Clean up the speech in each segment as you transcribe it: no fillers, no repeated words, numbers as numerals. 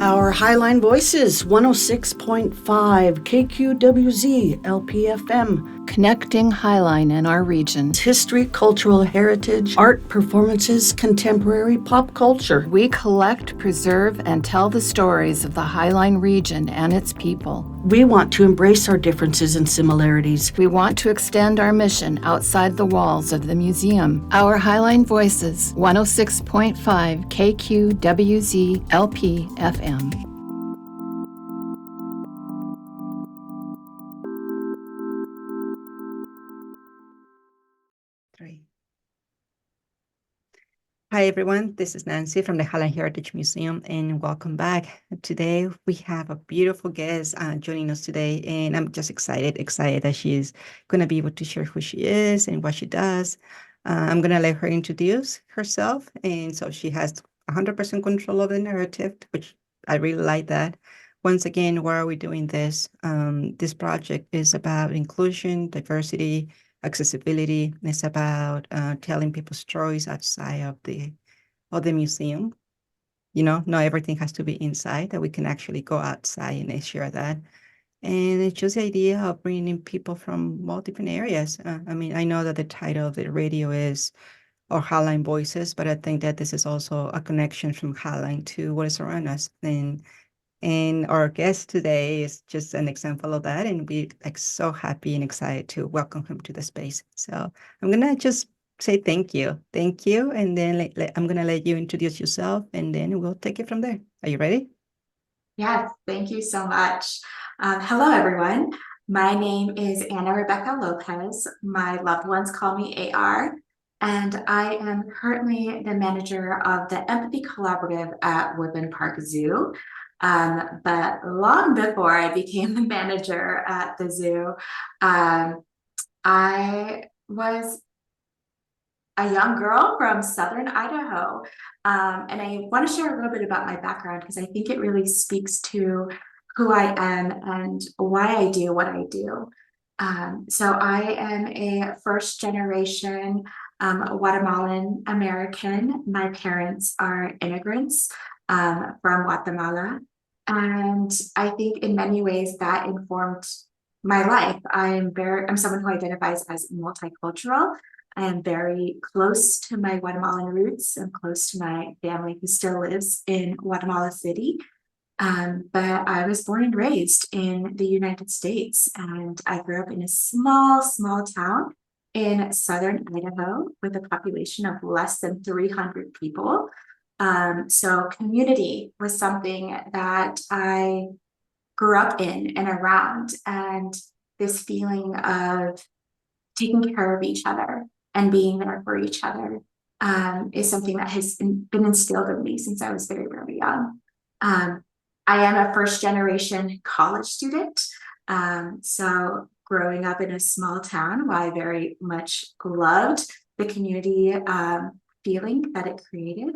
Our Highline Voices, 106.5 KQWZ LPFM. Connecting Highline and our region. History, cultural heritage, art, performances, contemporary pop culture. We collect, preserve, and tell the stories of the Highline region and its people. We want to embrace our differences and similarities. We want to extend our mission outside the walls of the museum. Our Highline Voices, 106.5 KQWZ LPFM. Hi, everyone. This is Nancy from the Highline Heritage Museum, and welcome back. Today, we have a beautiful guest joining us today, and I'm just excited that she's going to be able to share who she is and what she does. I'm going to let her introduce herself, and so she has 100% control of the narrative, which I really like that. Once again, why are we doing this? This project is about inclusion, diversity, accessibility. It's about telling people's stories outside of the museum. You know, not everything has to be inside, that we can actually go outside and share that. And it's just the idea of bringing in people from all different areas. I mean, I know that the title of the radio is Our Highline Voices, but I think that this is also a connection from Highline to what is around us. And our guest today is just an example of that, and we're so happy and excited to welcome him to the space. So I'm gonna just say thank you, and then I'm gonna let you introduce yourself, and then we'll take it from there. Are you ready? Yes, thank you so much. Hello, everyone. My name is Anna Rebecca Lopez. My loved ones call me AR, and I am currently the manager of the Empathy Collaborative at Woodland Park Zoo. But long before I became the manager at the zoo, I was a young girl from Southern Idaho. And I want to share a little bit about my background because I think it really speaks to who I am and why I do what I do. So I am a first generation Guatemalan American. My parents are immigrants from Guatemala. And I think in many ways that informed my life. I'm someone who identifies as multicultural. I am very close to my Guatemalan roots. I'm close to my family who still lives in Guatemala City. But I was born and raised in the United States, and I grew up in a small town in southern Idaho with a population of less than 300 people. So community was something that I grew up in and around, and this feeling of taking care of each other and being there for each other is something that has been instilled in me since I was very, very young. I am a first generation college student. So growing up in a small town, while I very much loved the community feeling that it created,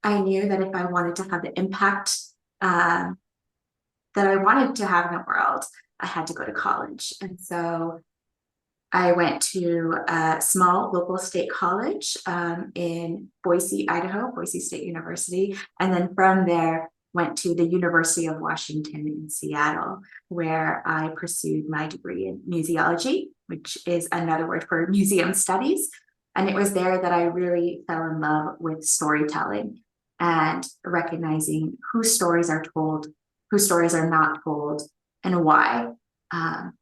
I knew that if I wanted to have the impact that I wanted to have in the world, I had to go to college. And so I went to a small local state college in Boise, Idaho, Boise State University. And then from there, went to the University of Washington in Seattle, where I pursued my degree in museology, which is another word for museum studies. And it was there that I really fell in love with storytelling and recognizing whose stories are told, whose stories are not told, and why. And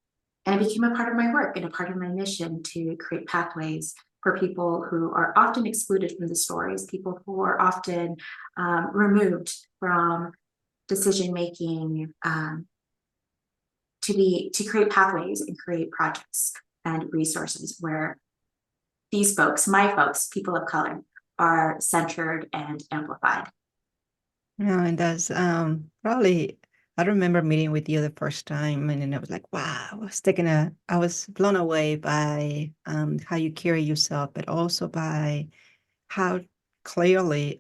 it became a part of my work and a part of my mission to create pathways for people who are often excluded from the stories, people who are often removed from decision-making, to create pathways and create projects and resources where these folks, my folks, people of color, are centered and amplified. Yeah, and that's probably, I remember meeting with you the first time, and then I was like, wow, I was blown away by how you carry yourself, but also by how clearly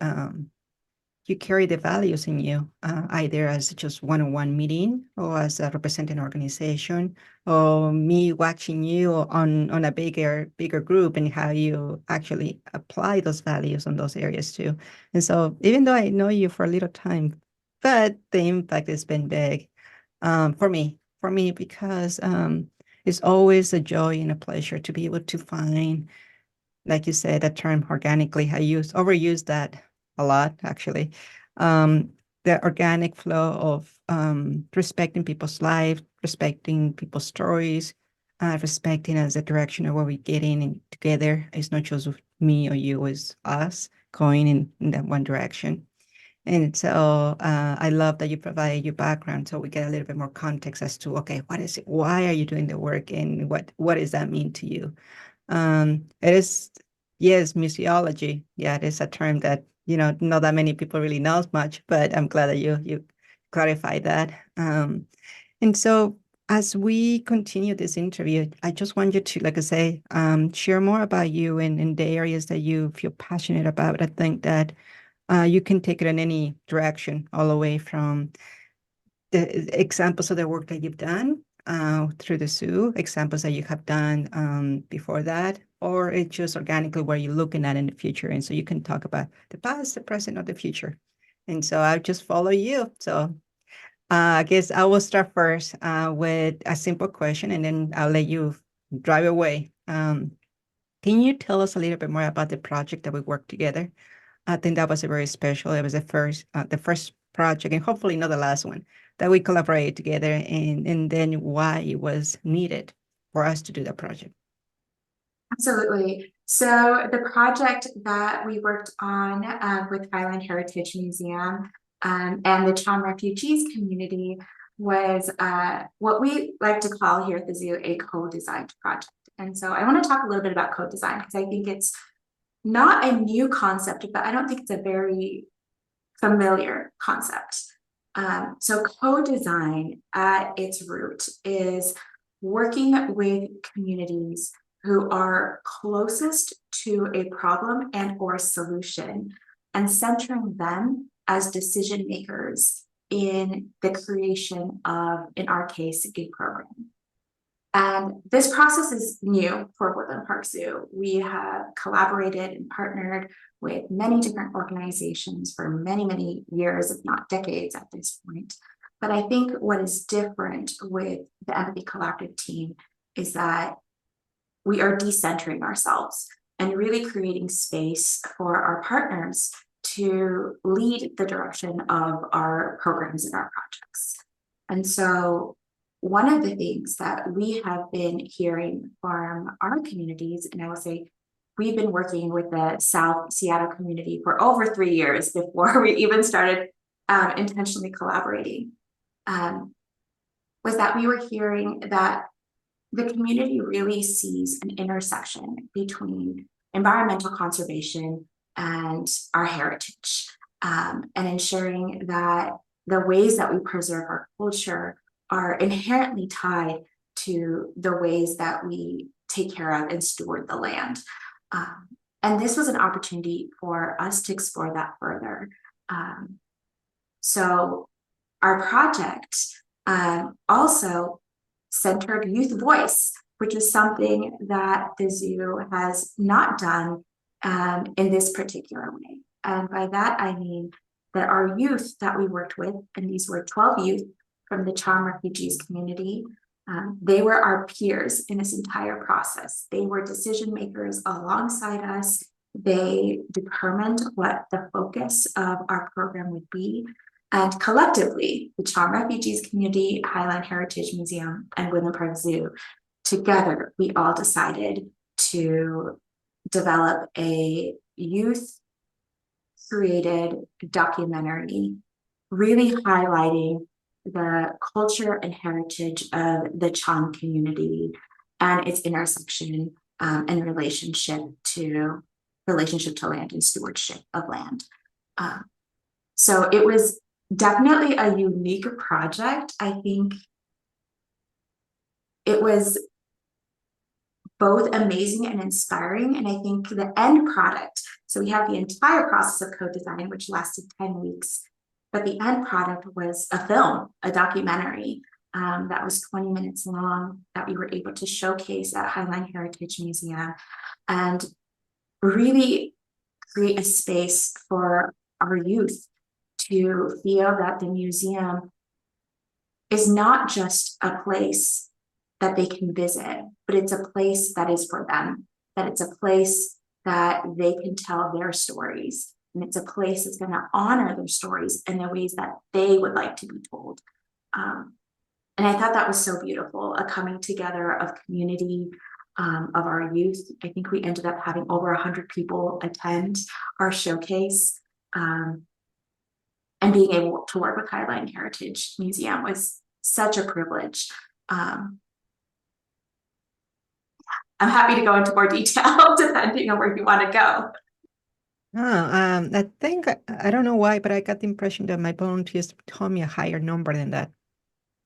you carry the values in you, either as just one-on-one meeting or as a representing organization, or me watching you on a bigger group, and how you actually apply those values on those areas too. And so even though I know you for a little time, but the impact has been big for me, because it's always a joy and a pleasure to be able to find, like you said, that term organically. I overuse that a lot, actually. The organic flow of respecting people's lives, respecting people's stories, respecting as the direction of where we're getting in together. It's not just me or you, it's us going in that one direction. And so I love that you provided your background so we get a little bit more context as to, okay, what is it? Why are you doing the work, and what does that mean to you? It is, yes, museology. Yeah, it is a term that, not that many people really knows much, but I'm glad that you clarified that. And so as we continue this interview, I just want you to, like I say, share more about you and the areas that you feel passionate about. I think that you can take it in any direction, all the way from the examples of the work that you've done through the zoo, examples that you have done before that, or it's just organically where you're looking at in the future. And so you can talk about the past, the present, or the future. And so I'll just follow you. So I guess I will start first with a simple question, and then I'll let you drive away. Can you tell us a little bit more about the project that we worked together? I think that was a very special. It was the first project, and hopefully not the last one, that we collaborated together, and then why it was needed for us to do that project. Absolutely. So the project that we worked on with Highline Heritage Museum and the Cham refugees community was what we like to call here at the zoo a co-designed project. And so I want to talk a little bit about co-design, because I think it's not a new concept, but I don't think it's a very familiar concept. So co-design at its root is working with communities who are closest to a problem and or solution, and centering them as decision makers in the creation of, in our case, a program. And this process is new for Woodland Park Zoo. We have collaborated and partnered with many different organizations for many, many years, if not decades at this point. But I think what is different with the Empathy Collaborative team is that we are decentering ourselves and really creating space for our partners to lead the direction of our programs and our projects. And so one of the things that we have been hearing from our communities, and I will say we've been working with the South Seattle community for over 3 years before we even started intentionally collaborating, was that we were hearing that the community really sees an intersection between environmental conservation and our heritage, and ensuring that the ways that we preserve our culture are inherently tied to the ways that we take care of and steward the land. And this was an opportunity for us to explore that further. So our project also centered youth voice, which is something that the zoo has not done in this particular way. And by that, I mean that our youth that we worked with, and these were 12 youth from the Cham refugees community, they were our peers in this entire process. They were decision makers alongside us. They determined what the focus of our program would be. And collectively, the Cham refugees community, Highline Heritage Museum, and Woodland Park Zoo, together, we all decided to develop a youth-created documentary, really highlighting the culture and heritage of the Cham community and its intersection and relationship to land and stewardship of land. So it was definitely a unique project. I think it was both amazing and inspiring. And I think the end product, so we have the entire process of co-design, which lasted 10 weeks, but the end product was a film, a documentary that was 20 minutes long that we were able to showcase at Highline Heritage Museum and really create a space for our youth to feel that the museum is not just a place that they can visit, but it's a place that is for them, that it's a place that they can tell their stories. And it's a place that's going to honor their stories in the ways that they would like to be told. And I thought that was so beautiful, a coming together of community, of our youth. I think we ended up having over 100 people attend our showcase. And being able to work with Highline Heritage Museum was such a privilege. I'm happy to go into more detail depending on where you want to go. I think, I don't know why, but I got the impression that my volunteers told me a higher number than that.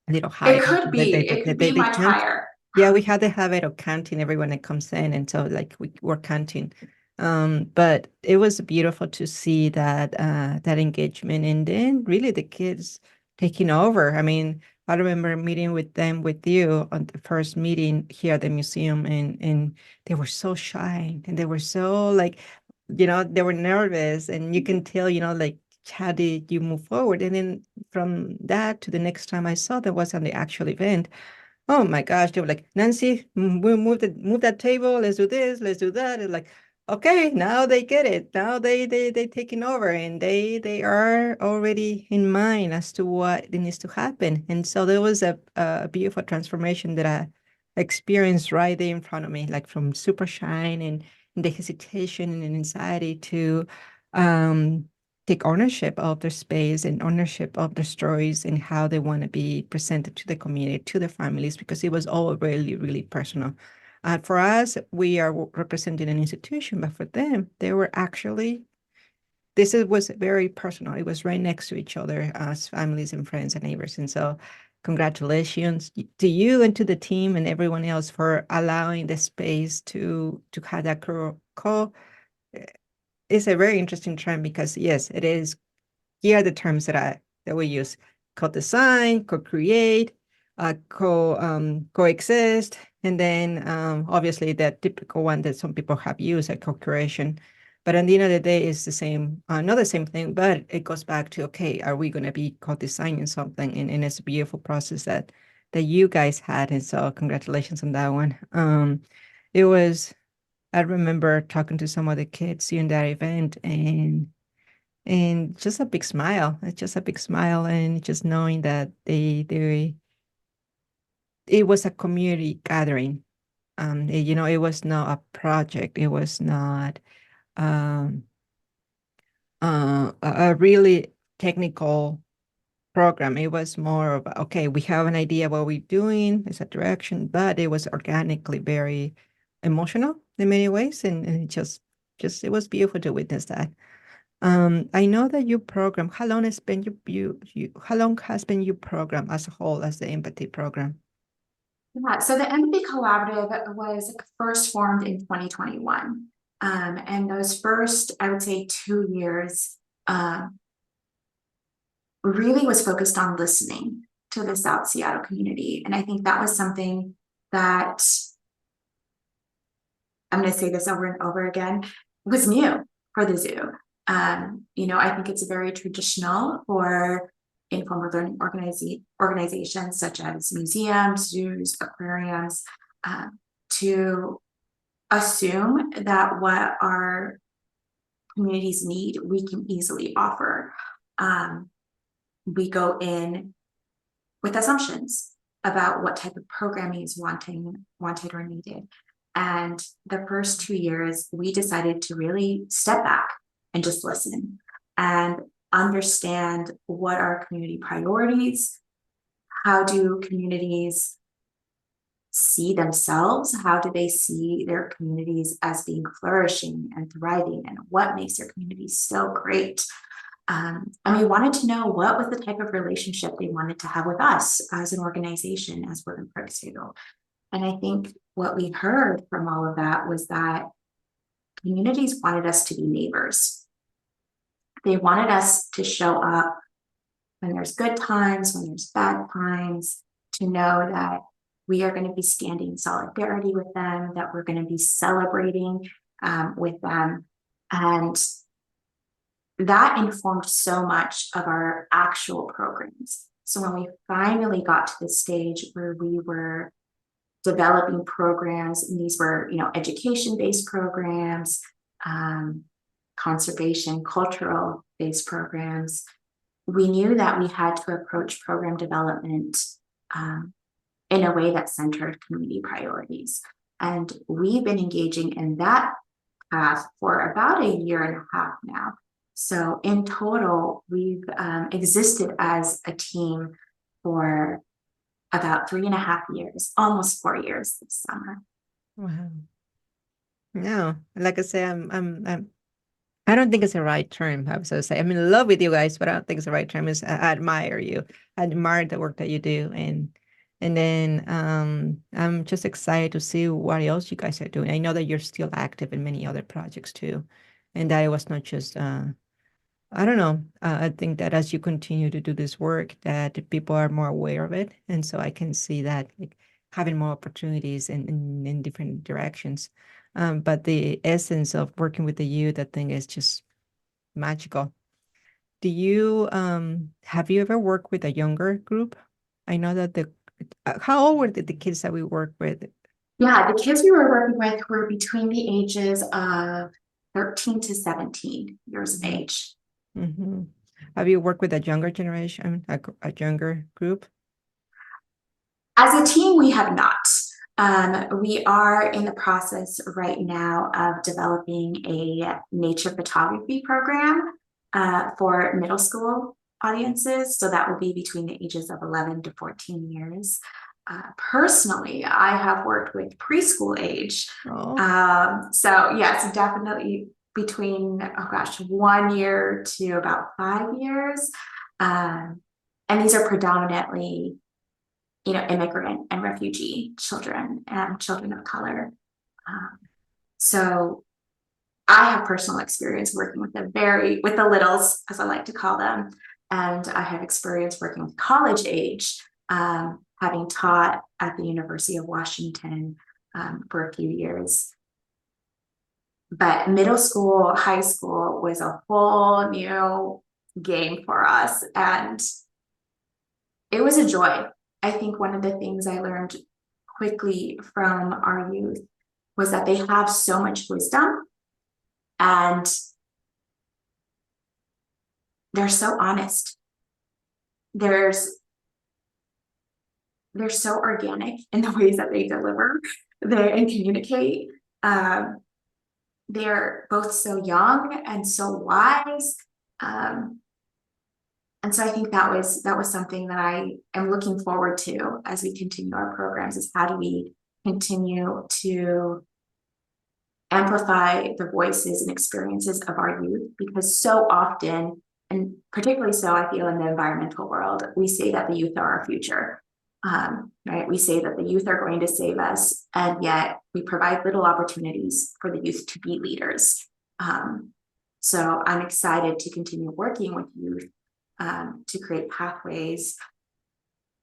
A little higher. It could be much higher. Yeah, we had the habit of counting everyone that comes in, and so like we were counting. But it was beautiful to see that that engagement, and then really the kids taking over. I mean, I remember meeting with them with you on the first meeting here at the museum, and they were so shy, and they were so like, they were nervous, and you can tell, like, how did you move forward? And then from that to the next time I saw that was on the actual event. Oh my gosh, they were like, Nancy, we'll move that table, let's do this, let's do that. And like, okay, now they get it. Now they taking over, and they are already in mind as to what needs to happen. And so there was a beautiful transformation that I experienced right there in front of me, like from super shine and the hesitation and anxiety to take ownership of their space and ownership of their stories and how they want to be presented to the community, to their families, because it was all really, really personal. For us, we are representing an institution, but for them, they were actually, was very personal. It was right next to each other as families and friends and neighbors. And so congratulations to you and to the team and everyone else for allowing the space to have that it's a very interesting term because yes, it is. Here are the terms that we use: co-design, co-create, coexist, and then obviously the typical one that some people have used, like co-creation. But at the end of the day, it's the same, not the same thing, but it goes back to, okay, are we going to be co-designing something? And it's a beautiful process that you guys had, and so congratulations on that one. It was. I remember talking to some of the kids during that event, and just a big smile. It's just a big smile, and just knowing that it was a community gathering. It was not a project. It was not a really technical program. It was more of, okay, we have an idea what we're doing, it's a direction, but it was organically very emotional in many ways, and it just it was beautiful to witness that. I know that your program, how long has been how long has been your program as a whole, as the empathy program? Yeah, so the Empathy Collaborative was first formed in 2021. And those first, I would say, 2 years really was focused on listening to the South Seattle community. And I think that was something that, I'm going to say this over and over again, was new for the zoo. I think it's very traditional for informal learning organizations such as museums, zoos, aquariums, to assume that what our communities need, we can easily offer. We go in with assumptions about what type of programming is wanted or needed. And the first 2 years, we decided to really step back and just listen and understand what are community priorities, how do communities see themselves, how do they see their communities as being flourishing and thriving, and what makes their communities so great. And we wanted to know what was the type of relationship they wanted to have with us as an organization, as Woodland Park Zoo. And I think what we heard from all of that was that communities wanted us to be neighbors. They wanted us to show up when there's good times, when there's bad times, to know that we are going to be standing in solidarity with them, that we're going to be celebrating with them. And that informed so much of our actual programs. So when we finally got to the stage where we were developing programs, and these were, education-based programs, conservation, cultural-based programs, we knew that we had to approach program development in a way that centered community priorities. And we've been engaging in that path for about 1.5 years now. So in total, we've existed as a team for about 3.5 years, almost 4 years this summer. Wow. No, like I say, I don't think it's the right term. I was going to say, I'm in love with you guys, but I don't think it's the right term. Is I admire you. I admire the work that you do, and then I'm just excited to see what else you guys are doing. I know that you're still active in many other projects too, and that it was not just I don't know. I think that as you continue to do this work, that people are more aware of it, and so I can see that like having more opportunities in different directions. But the essence of working with the youth, I think, is just magical. Do you have you ever worked with a younger group? I know that how old were the kids that we worked with? Yeah, the kids we were working with were between the ages of 13 to 17 years of age. Mm-hmm. Have you worked with a younger generation, a younger group? As a team, we have not. We are in the process right now of developing a nature photography program for middle school audiences. So that will be between the ages of 11 to 14 years. Personally, I have worked with preschool age. Oh. So yes, definitely between, 1 year to about 5 years. And these are predominantly immigrant and refugee children and children of color. So I have personal experience working with the littles, as I like to call them. And I have experience working with college age, having taught at the University of Washington for a few years. But middle school, high school was a whole new game for us. And it was a joy. I think one of the things I learned quickly from our youth was that they have so much wisdom and they're so honest. They're so organic in the ways that they deliver and communicate. They're both so young and so wise. And so I think that was something that I am looking forward to as we continue our programs, is how do we continue to amplify the voices and experiences of our youth? Because so often, and particularly so I feel in the environmental world, we say that the youth are our future, right? We say that the youth are going to save us, and yet we provide little opportunities for the youth to be leaders. So I'm excited to continue working with youth to create pathways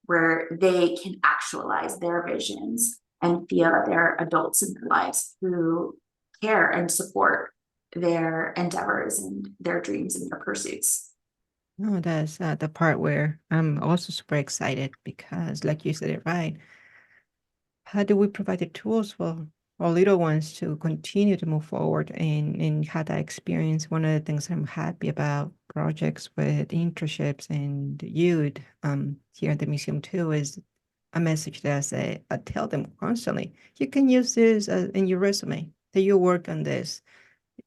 where they can actualize their visions and feel that there are adults in their lives who care and support their endeavors and their dreams and their pursuits. No, that's the part where I'm also super excited because, like you said it right, how do we provide the tools for our little ones to continue to move forward and have that experience? One of the things I'm happy about projects with internships and youth here at the museum too is a message that I tell them constantly, you can use this in your resume, that you work on this,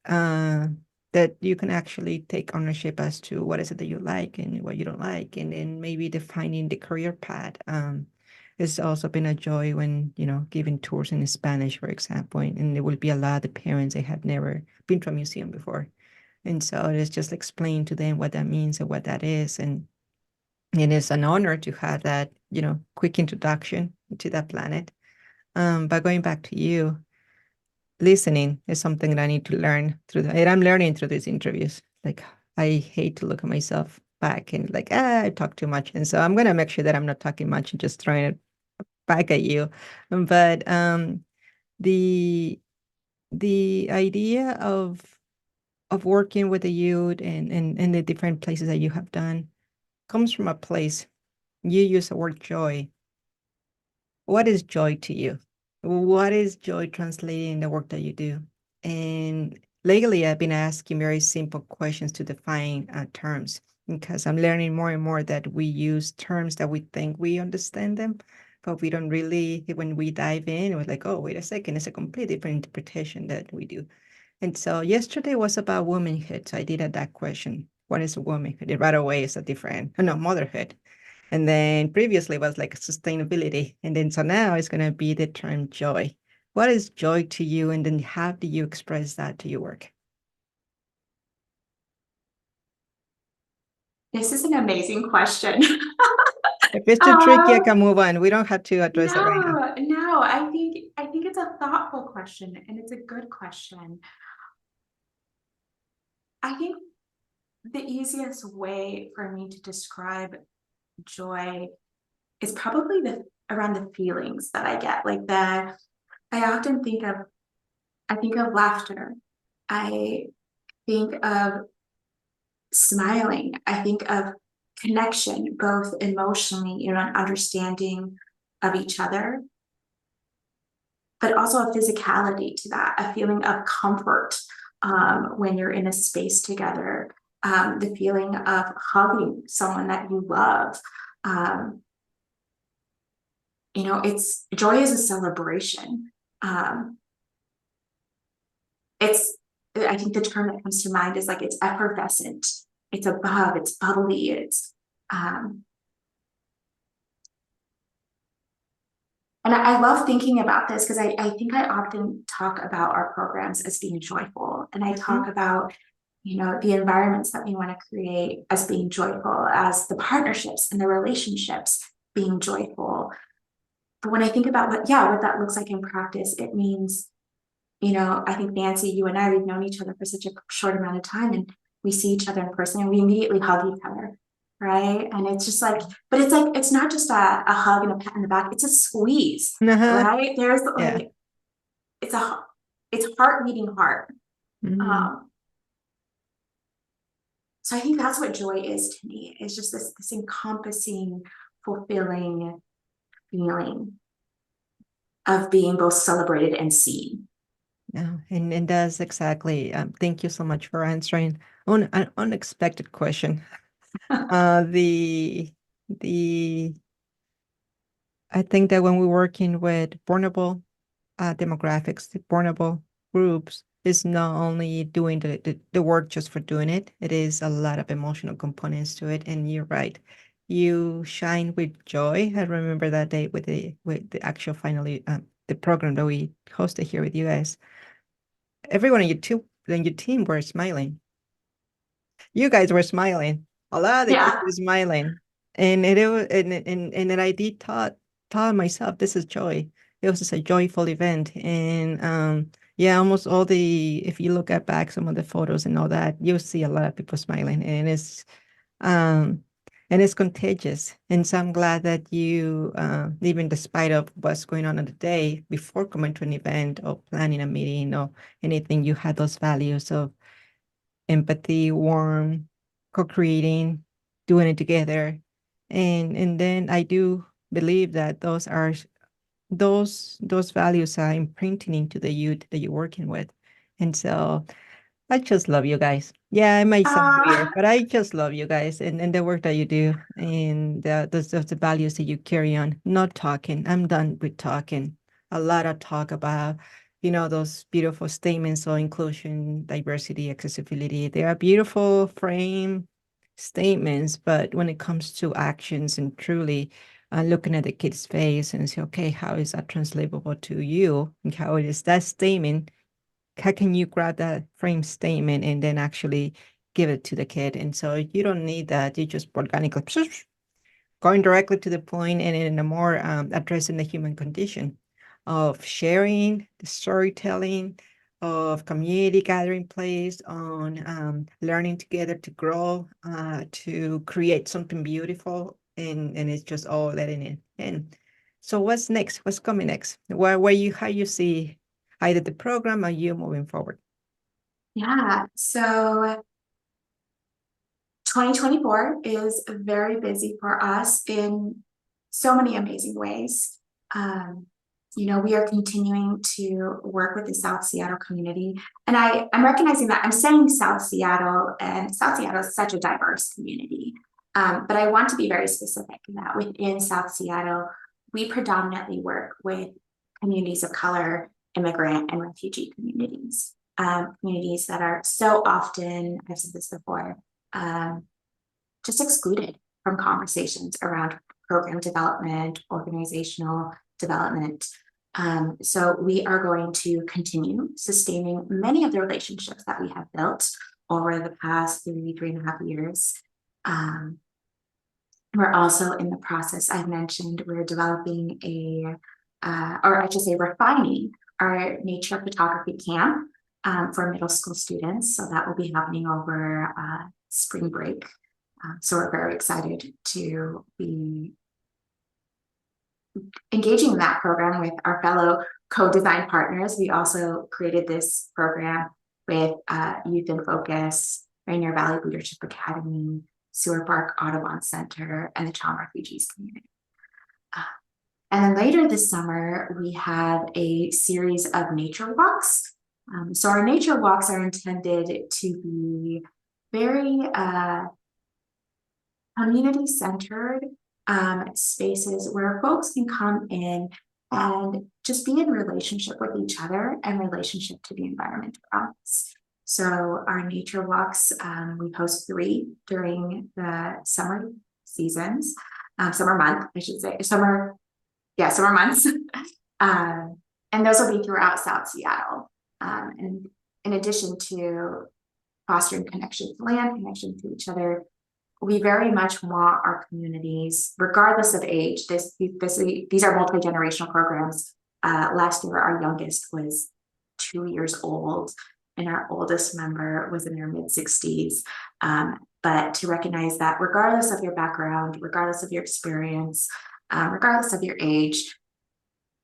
that you can actually take ownership as to what is it that you like and what you don't like, and then maybe defining the career path. It's also been a joy when, giving tours in Spanish, for example, and there will be a lot of parents that have never been to a museum before. And so it's just explain to them what that means and what that is. And it's an honor to have that, quick introduction to that planet. But going back to you, listening is something that I need to learn and I'm learning through these interviews. Like, I hate to look at myself back and like, I talk too much. And so I'm going to make sure that I'm not talking much and just throwing it back at you. But the idea of of working with the youth and the different places that you have done comes from a place. You use the word joy. What is joy to you? What is joy translating in the work that you do? And lately, I've been asking very simple questions to define terms, because I'm learning more and more that we use terms that we think we understand them, but we don't really, when we dive in, we're like, oh, wait a second, it's a completely different interpretation that we do. And so yesterday was about womanhood. So I did that question. What is a womanhood? Right away, it's a different, no, motherhood. And then previously was like sustainability. And then so now it's going to be the term joy. What is joy to you? And then how do you express that to your work? This is an amazing question. If it's too tricky, I can move on. We don't have to address it right now. No, I think it's a thoughtful question and it's a good question. I think the easiest way for me to describe joy is probably around the feelings that I get. Like that, I often think of laughter. I think of smiling. I think of connection, both emotionally, an understanding of each other, but also a physicality to that, a feeling of comfort when you're in a space together, the feeling of hugging someone that you love. It's joy is a celebration. I think the term that comes to mind is like it's effervescent, it's above, it's bubbly, and I love thinking about this because I think I often talk about our programs as being joyful. And I talk about, the environments that we want to create as being joyful, as the partnerships and the relationships being joyful. But when I think about what that looks like in practice, it means, I think Nancy, you and I, we've known each other for such a short amount of time, and we see each other in person and we immediately hug each other. Right. And it's just like, but it's like, it's not just a hug and a pat in the back, it's a squeeze, right? There's like, it's heart meeting heart. So I think that's what joy is to me. It's just this encompassing, fulfilling feeling of being both celebrated and seen. Yeah, and that's exactly. Thank you so much for answering on an unexpected question. the I think that when we're working with vulnerable demographics, the vulnerable groups, is not only doing the work just for doing it. It is a lot of emotional components to it. And you're right. You shine with joy. I remember that day with the actual finally the program that we hosted here with you guys. Everyone in your team were smiling. You guys were smiling. A lot of the kids were smiling. And it was and then I did thought myself, this is joy. It was just a joyful event. And almost all if you look at back some of the photos and all that, you'll see a lot of people smiling. And it's contagious. And so I'm glad that you, even despite of what's going on in the day before coming to an event or planning a meeting or anything, you had those values of empathy, warm, co-creating, doing it together. And then I do believe that those values are imprinting into the youth that you're working with. And so I just love you guys. Yeah, it might sound weird, but I just love you guys and the work that you do and the values that you carry on. Not talking. I'm done with talking. A lot of talk about, those beautiful statements on inclusion, diversity, accessibility. They are beautiful frame statements, but when it comes to actions and truly looking at the kid's face and say, okay, how is that translatable to you? And how is that statement? How can you grab that frame statement and then actually give it to the kid? And so you don't need that. You just organically going directly to the point and in a more addressing the human condition of sharing, the storytelling, of community gathering place, on learning together to grow, to create something beautiful, and it's just all letting it in. So what's next? What's coming next? How you see either the program or you moving forward? Yeah, so 2024 is very busy for us in so many amazing ways. Um, we are continuing to work with the South Seattle community. And I'm recognizing that I'm saying South Seattle, and South Seattle is such a diverse community. But I want to be very specific in that within South Seattle, we predominantly work with communities of color, immigrant, and refugee communities. Communities that are so often, I've said this before, just excluded from conversations around program development, organizational development. So we are going to continue sustaining many of the relationships that we have built over the past 3.5 years. We're also in the process, I've mentioned, we're developing or I should say refining our nature photography camp for middle school students. So that will be happening over spring break. So we're very excited to be engaging in that program with our fellow co-design partners. We also created this program with Youth in Focus, Rainier Valley Leadership Academy, Sewer Park Audubon Center, and the Child Refugees community. And then later this summer, we have a series of nature walks. So our nature walks are intended to be very community-centered spaces where folks can come in and just be in relationship with each other and relationship to the environment around us. So our nature walks, we host 3 during the summer seasons, summer month, I should say, summer months. And those will be throughout South Seattle. And in addition to fostering connection to land, connection to each other, we very much want our communities, regardless of age, these are multi-generational programs. Last year, our youngest was 2 years old, and our oldest member was in their mid-60s. But to recognize that regardless of your background, regardless of your experience, regardless of your age,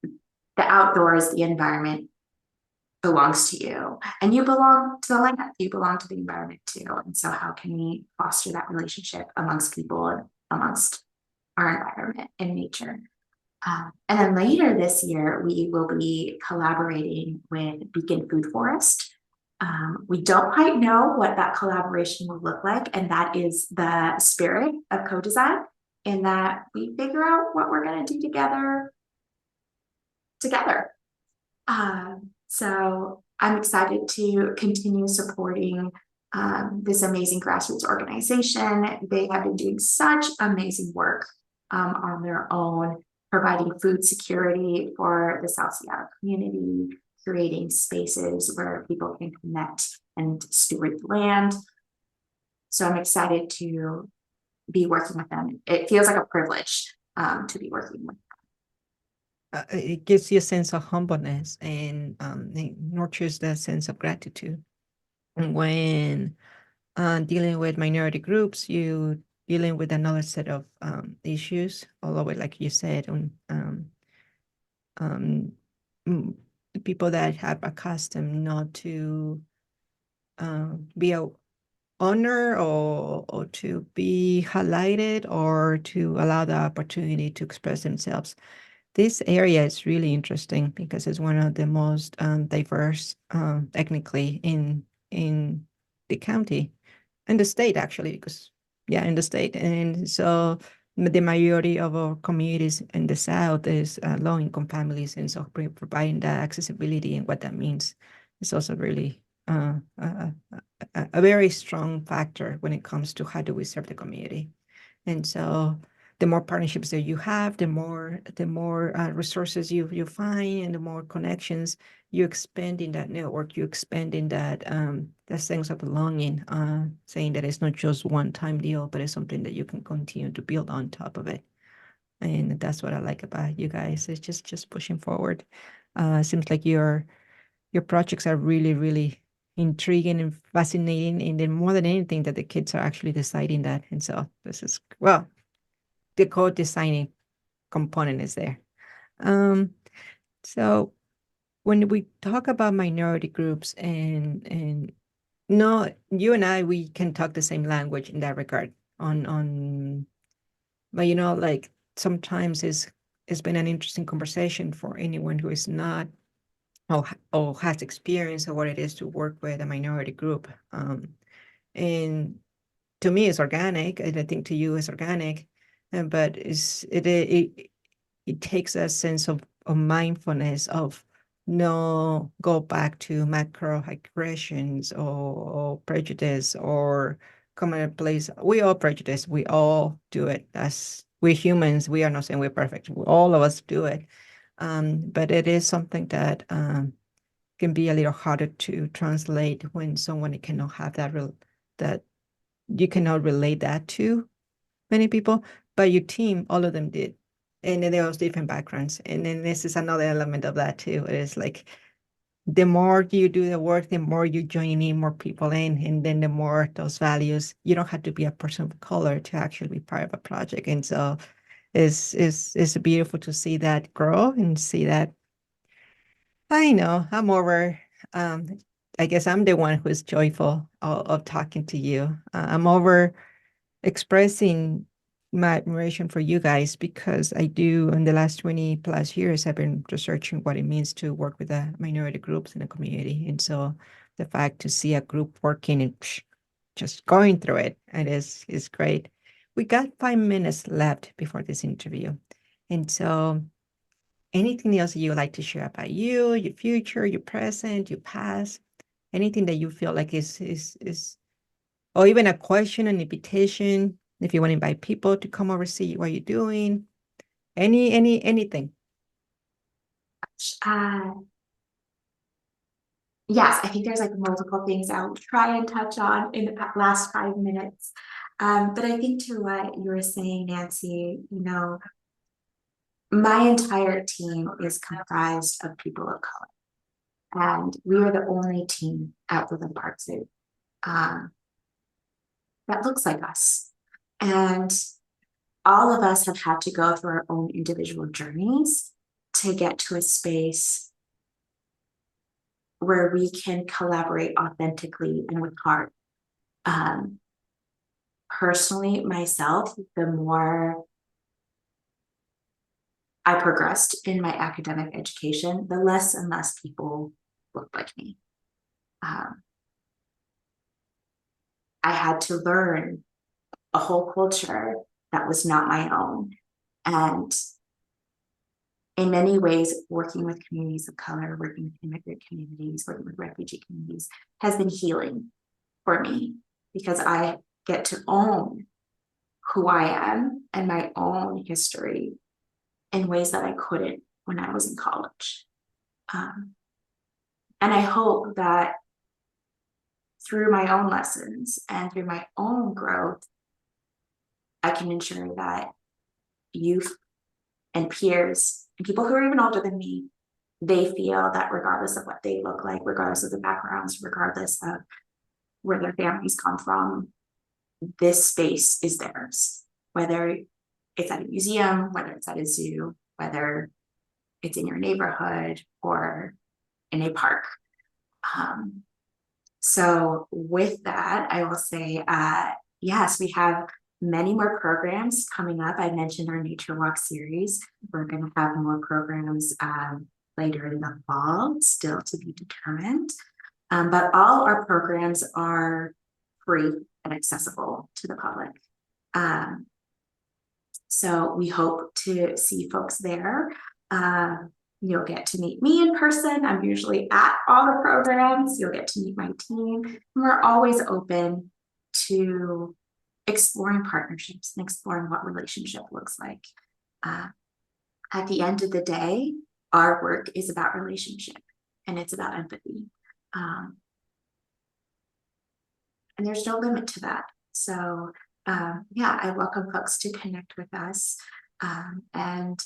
the outdoors, the environment belongs to you, and you belong to the land, you belong to the environment too. And so how can we foster that relationship amongst people and amongst our environment and nature? And then later this year, we will be collaborating with Beacon Food Forest. We don't quite know what that collaboration will look like, and that is the spirit of co-design, in that we figure out what we're going to do together. So I'm excited to continue supporting this amazing grassroots organization. They have been doing such amazing work on their own, providing food security for the South Seattle community, creating spaces where people can connect and steward the land. So I'm excited to be working with them. It feels like a privilege to be working with them. It gives you a sense of humbleness, and it nurtures that sense of gratitude. And when dealing with minority groups, you dealing with another set of issues, although like you said, people that have accustomed not to be a honor or to be highlighted or to allow the opportunity to express themselves. This area is really interesting because it's one of the most diverse ethnically in the county, in the state actually, because in the state. And so the majority of our communities in the South is low-income families, and so providing that accessibility and what that means is also really a very strong factor when it comes to how do we serve the community. And so the more partnerships that you have, the more resources you find, and the more connections you expand in that network, you expand in that sense of belonging, saying that it's not just one-time deal, but it's something that you can continue to build on top of it. And that's what I like about you guys. It's just pushing forward. Seems like your projects are really, really intriguing and fascinating, and then more than anything that the kids are actually deciding that. And so this is, well, the co-designing component is there. So when we talk about minority groups and No, you and I, we can talk the same language in that regard. But like sometimes it's been an interesting conversation for anyone who is not or has experience of what it is to work with a minority group. And to me, it's organic, and I think to you, it's organic. But it takes a sense of mindfulness of no go back to macroaggressions or prejudice or commonplace. We all prejudice. We all do it. We're humans. We are not saying we're perfect. All of us do it. But it is something that can be a little harder to translate when someone cannot have that you cannot relate that to many people. But your team, all of them did. And then there was different backgrounds. And then this is another element of that too. It is like the more you do the work, the more you join in more people in, and then the more those values, you don't have to be a person of color to actually be part of a project. And so it's beautiful to see that grow and see that. I know I'm over. I guess I'm the one who is joyful of talking to you. I'm over expressing my admiration for you guys because I do, in the last 20 plus years, I've been researching what it means to work with the minority groups in the community. And so the fact to see a group working and just going through it, is great. We got 5 minutes left before this interview. And so anything else you would like to share about you, your future, your present, your past, anything that you feel like is or even a question, an invitation, if you want to invite people to come over, see what you're doing, anything. Yes, I think there's like multiple things I'll try and touch on in the last 5 minutes. But I think to what you were saying, Nancy, my entire team is comprised of people of color. And we are the only team at Woodland Park Zoo that looks like us. And all of us have had to go through our own individual journeys to get to a space where we can collaborate authentically and with heart. Personally, myself, the more I progressed in my academic education, the less and less people looked like me. I had to learn a whole culture that was not my own. And in many ways, working with communities of color, working with immigrant communities, working with refugee communities has been healing for me because I get to own who I am and my own history in ways that I couldn't when I was in college. And I hope that through my own lessons and through my own growth, I can ensure that youth and peers and people who are even older than me, they feel that regardless of what they look like, regardless of the backgrounds, regardless of where their families come from, this space is theirs, whether it's at a museum, whether it's at a zoo, whether it's in your neighborhood or in a park. So with that, I will say, yes, we have many more programs coming up. I mentioned our Nature Walk series. We're going to have more programs later in the fall, still to be determined. But all our programs are free and accessible to the public. So we hope to see folks there. You'll get to meet me in person. I'm usually at all the programs. You'll get to meet my team. And we're always open to exploring partnerships and exploring what relationship looks like. At the end of the day, our work is about relationship and it's about empathy. And there's no limit to that. So yeah, I welcome folks to connect with us. And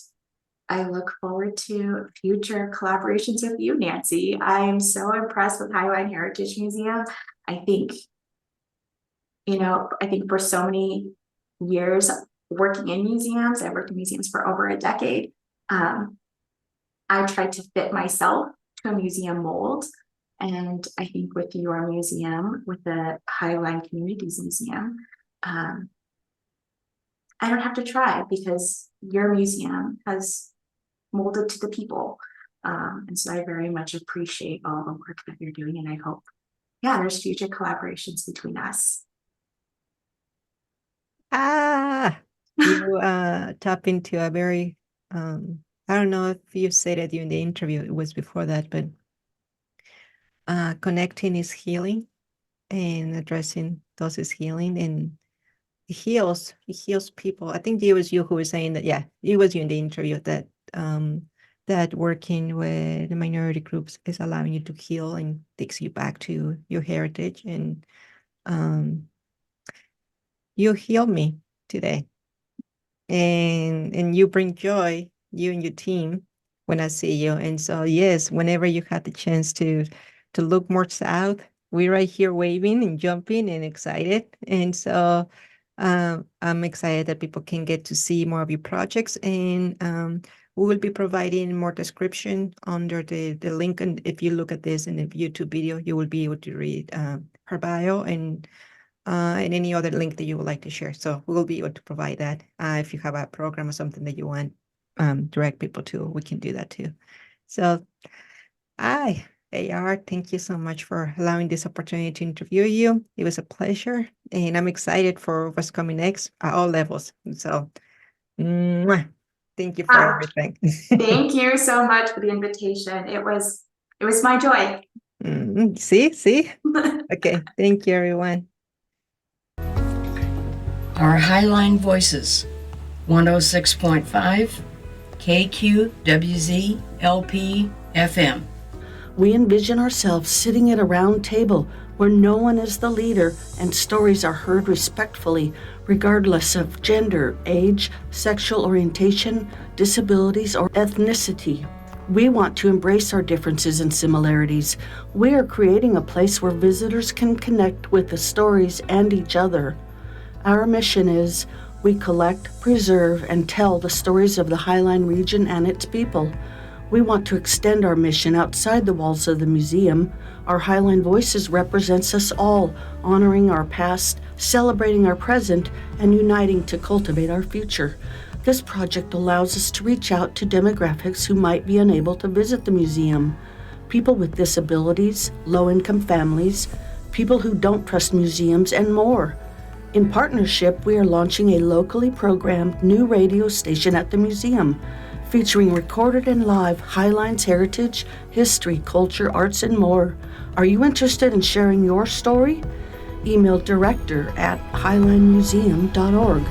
I look forward to future collaborations with you, Nancy. I am so impressed with Highline Heritage Museum. I think for so many years working in museums, I worked in museums for over a decade. I tried to fit myself to a museum mold. And I think with your museum, with the Highline Communities Museum, I don't have to try because your museum has molded to the people. And so I very much appreciate all the work that you're doing. And I hope, there's future collaborations between us. You tap into a very, I don't know if you said it during the interview, it was before that, but connecting is healing, and addressing those is healing, and it heals people. I think it was you who was saying that, it was you in the interview, that that working with the minority groups is allowing you to heal and takes you back to your heritage. And you healed me today. And you bring joy, you and your team, when I see you. And so, yes, whenever you have the chance to look more south, we're right here waving and jumping and excited. And so I'm excited that people can get to see more of your projects. And we will be providing more description under the link. And if you look at this in the YouTube video, you will be able to read her bio and any other link that you would like to share. So we will be able to provide that. If you have a program or something that you want direct people to, we can do that too. So AR, thank you so much for allowing this opportunity to interview you. It was a pleasure, and I'm excited for what's coming next at all levels. So thank you for everything. Thank you so much for the invitation. It was my joy. See? Okay, thank you, everyone. Our Highline Voices, 106.5 KQWZ LP FM. We envision ourselves sitting at a round table where no one is the leader and stories are heard respectfully, regardless of gender, age, sexual orientation, disabilities, or ethnicity. We want to embrace our differences and similarities. We are creating a place where visitors can connect with the stories and each other. Our mission is we collect, preserve, and tell the stories of the Highline region and its people. We want to extend our mission outside the walls of the museum. Our Highline Voices represents us all, honoring our past, celebrating our present, and uniting to cultivate our future. This project allows us to reach out to demographics who might be unable to visit the museum. People with disabilities, low-income families, people who don't trust museums, and more. In partnership, we are launching a locally programmed new radio station at the museum, featuring recorded and live Highline's heritage, history, culture, arts, and more. Are you interested in sharing your story? Email director@highlinemuseum.org.